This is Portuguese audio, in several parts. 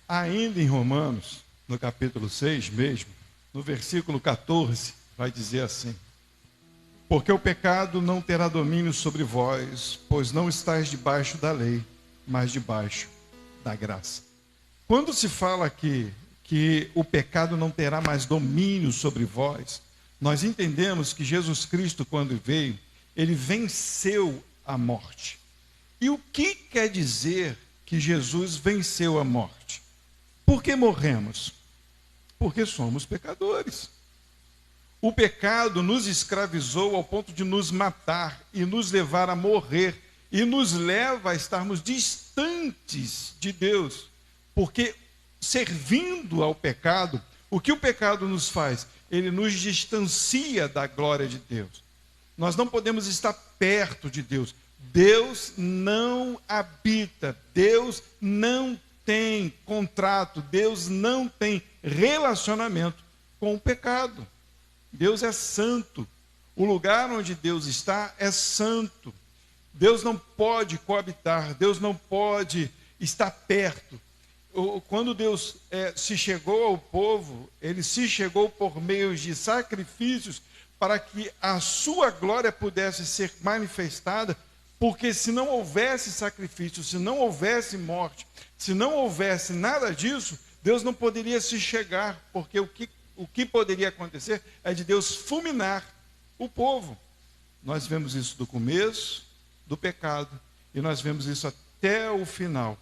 Ainda em Romanos, no capítulo 6 mesmo, no versículo 14, vai dizer assim: porque o pecado não terá domínio sobre vós, pois não estáis debaixo da lei, mas debaixo da graça. Quando se fala aqui que o pecado não terá mais domínio sobre vós, nós entendemos que Jesus Cristo, quando veio, ele venceu a morte. E o que quer dizer que Jesus venceu a morte? Por que morremos? Porque somos pecadores. O pecado nos escravizou ao ponto de nos matar e nos levar a morrer e nos leva a estarmos distantes de Deus. Porque servindo ao pecado, o que o pecado nos faz? Ele nos distancia da glória de Deus. Nós não podemos estar perto de Deus. Deus não habita, Deus não tem contrato, Deus não tem relacionamento com o pecado. Deus é santo. O lugar onde Deus está é santo. Deus não pode coabitar, Deus não pode estar perto. Quando Deus se chegou ao povo, ele se chegou por meio de sacrifícios para que a sua glória pudesse ser manifestada, porque se não houvesse sacrifício, se não houvesse morte, se não houvesse nada disso, Deus não poderia se chegar, porque o que poderia acontecer é de Deus fulminar o povo. Nós vemos isso do começo do pecado e nós vemos isso até o final.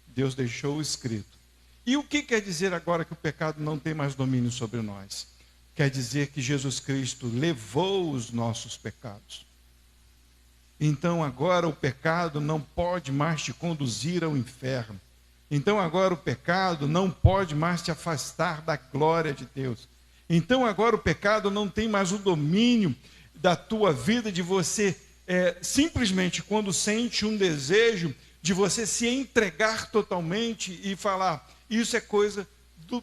Deus deixou escrito. E o que quer dizer agora que o pecado não tem mais domínio sobre nós? Quer dizer que Jesus Cristo levou os nossos pecados. Então agora o pecado não pode mais te conduzir ao inferno. Então agora o pecado não pode mais te afastar da glória de Deus. Então agora o pecado não tem mais o domínio da tua vida, de você simplesmente quando sente um desejo, de você se entregar totalmente e falar, isso é coisa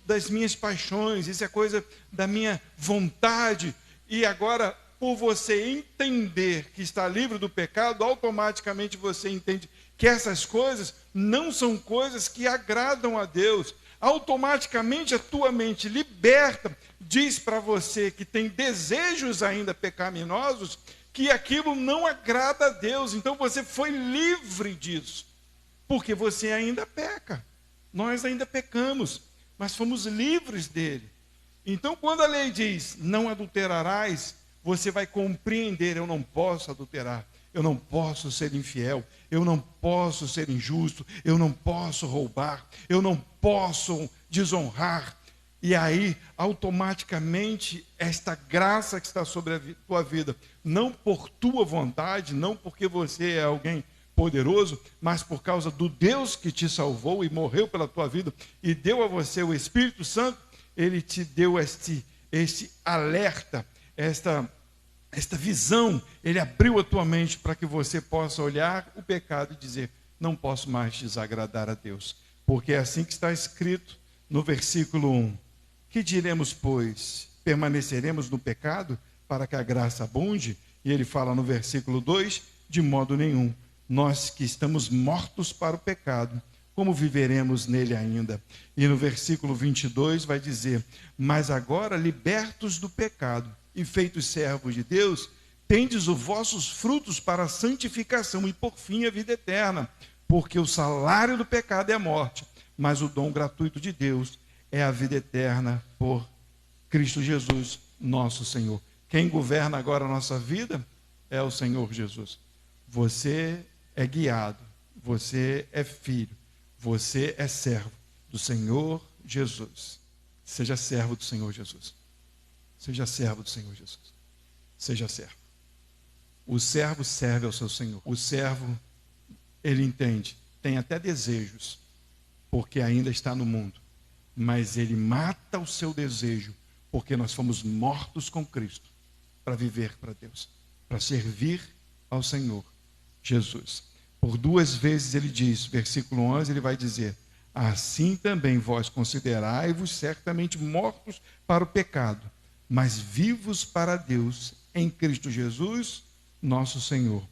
das minhas paixões, isso é coisa da minha vontade. E agora, por você entender que está livre do pecado, automaticamente você entende que essas coisas não são coisas que agradam a Deus. Automaticamente a tua mente liberta diz para você que tem desejos ainda pecaminosos, que aquilo não agrada a Deus. Então você foi livre disso, porque você ainda peca. Nós ainda pecamos, mas fomos livres dele. Então quando a lei diz, não adulterarás, você vai compreender, eu não posso adulterar, eu não posso ser infiel, eu não posso ser injusto, eu não posso roubar, eu não posso desonrar. E aí, automaticamente, esta graça que está sobre a tua vida, não por tua vontade, não porque você é alguém poderoso, mas por causa do Deus que te salvou e morreu pela tua vida e deu a você o Espírito Santo, ele te deu este alerta, esta visão, ele abriu a tua mente para que você possa olhar o pecado e dizer, não posso mais desagradar a Deus, porque é assim que está escrito no versículo 1. Que diremos, pois? Permaneceremos no pecado para que a graça abunde? E ele fala no versículo 2, de modo nenhum. Nós que estamos mortos para o pecado, como viveremos nele ainda? E no versículo 22 vai dizer, mas agora libertos do pecado e feitos servos de Deus, tendes os vossos frutos para a santificação e por fim a vida eterna, porque o salário do pecado é a morte, mas o dom gratuito de Deus é a vida eterna por Cristo Jesus, nosso Senhor. Quem governa agora a nossa vida é o Senhor Jesus. Você é guiado, você é filho, você é servo do Senhor Jesus. Seja servo do Senhor Jesus. Seja servo do Senhor Jesus. Seja servo. O servo serve ao seu Senhor. O servo, ele entende, tem até desejos, porque ainda está no mundo. Mas ele mata o seu desejo, porque nós fomos mortos com Cristo, para viver para Deus, para servir ao Senhor Jesus. Por 2 vezes ele diz, versículo 11, ele vai dizer, assim também vós considerai-vos certamente mortos para o pecado, mas vivos para Deus em Cristo Jesus, nosso Senhor.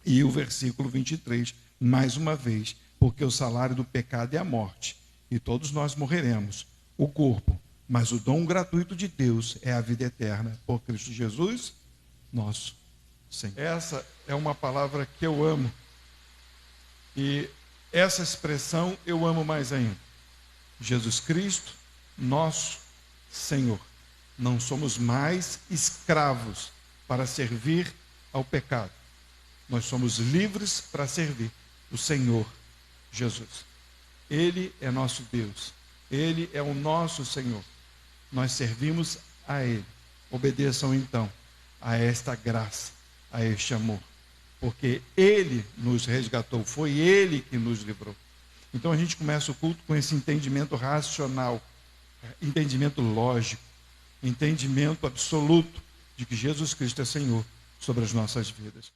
E o versículo 23, mais uma vez, porque o salário do pecado é a morte, e todos nós morreremos, o corpo, mas o dom gratuito de Deus é a vida eterna, por Cristo Jesus, nosso Senhor. Essa é uma palavra que eu amo, e essa expressão eu amo mais ainda. Jesus Cristo, nosso Senhor. Não somos mais escravos para servir ao pecado. Nós somos livres para servir o Senhor Jesus. Ele é nosso Deus. Ele é o nosso Senhor. Nós servimos a Ele. Obedeçam então a esta graça, a este amor. Porque Ele nos resgatou. Foi Ele que nos livrou. Então a gente começa o culto com esse entendimento racional, entendimento lógico, entendimento absoluto de que Jesus Cristo é Senhor sobre as nossas vidas.